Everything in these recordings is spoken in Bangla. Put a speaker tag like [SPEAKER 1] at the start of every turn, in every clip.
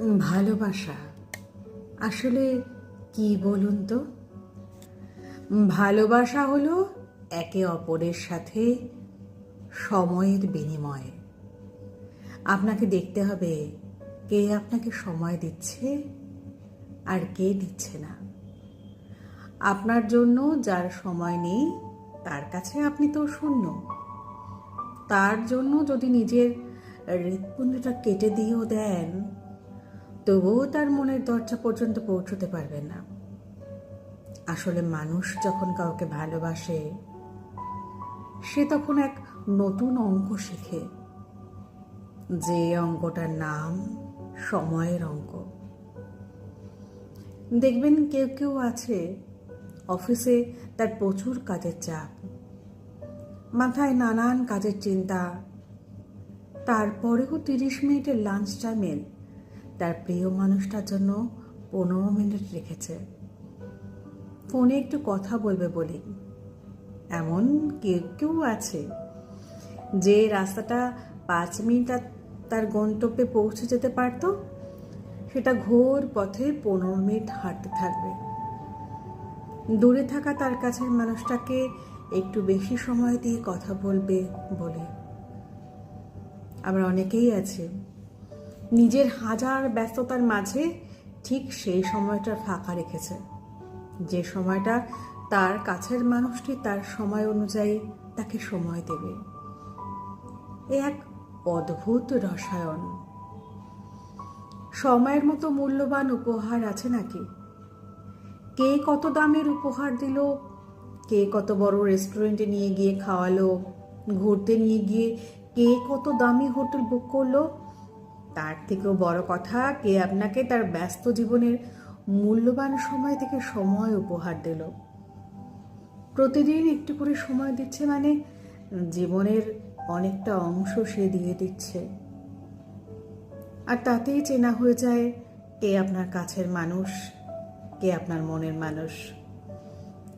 [SPEAKER 1] ভালোবাসা আসলে কি বলুন তো? ভালোবাসা হলো একে অপরের সাথে সময়ের বিনিময়। আপনাকে দেখতে হবে কে আপনাকে সময় দিচ্ছে আর কে দিচ্ছে না। আপনার জন্য যার সময় নেই তার কাছে আপনি তো শূন্য। তার জন্য যদি নিজের হৃৎপিণ্ডটা কেটে দিয়েও দেন, তবুও তার মনের দরজা পর্যন্ত পৌঁছতে পারবেন না। আসলে মানুষ যখন কাউকে ভালোবাসে, সে তখন এক নতুন অঙ্ক শেখে, যে অঙ্কটার নাম সময়ের অঙ্ক। দেখবেন কেউ কেউ আছে, অফিসে তার প্রচুর কাজের চাপ, মাথায় নানান কাজের চিন্তা, তারপরেও 30 মিনিটের লাঞ্চ টাইমে তার প্রিয় মানুষটার জন্য 15 মিনিট রেখেছে ফোনে একটু কথা বলবে বলে। এমন কেউ কেউ আছে যে রাস্তাটা 5 মিনিট তার গন্তব্যে পৌঁছে যেতে পারত, সেটা ঘোর পথে 15 মিনিট হাঁটতে থাকবে দূরে থাকা তার কাছের মানুষটাকে একটু বেশি সময় দিয়ে কথা বলবে বলে। আবার অনেকেই আছে নিজের হাজার ব্যস্ততার মাঝে ঠিক সেই সময়টা ফাঁকা রেখেছে, যে সময়টা তার কাছের মানুষটি তার সময় অনুযায়ী তাকে সময় দেবে। এ এক অদ্ভুত রসায়ন। সময়ের মতো মূল্যবান উপহার আছে নাকি? কে কত দামের উপহার দিল, কে কত বড় রেস্টুরেন্টে নিয়ে গিয়ে খাওয়ালো, ঘুরতে নিয়ে গিয়ে কে কত দামি হোটেল বুক করলো, তার থেকেও বড় কথা কে আপনাকে তার ব্যস্ত জীবনের মূল্যবান সময় থেকে সময় উপহার দিল। প্রতিদিন একটু করে সময় দিচ্ছে, মানে জীবনের অনেকটা অংশ সে দিয়ে দিচ্ছে। আর তাতেই চেনা হয়ে যায় কে আপনার কাছের মানুষ, কে আপনার মনের মানুষ,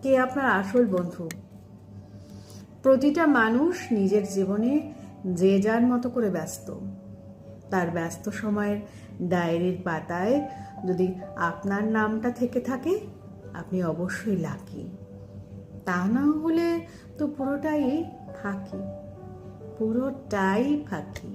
[SPEAKER 1] কে আপনার আসল বন্ধু। প্রতিটা মানুষ নিজের জীবনে যে যার মতো করে ব্যস্ত। তার ব্যস্ত সময়ের ডায়েরির পাতায় যদি আপনার নামটা থেকে থাকে, আপনি অবশ্যই লাকি। তা না হলে তো পুরোটাই ফাঁকি।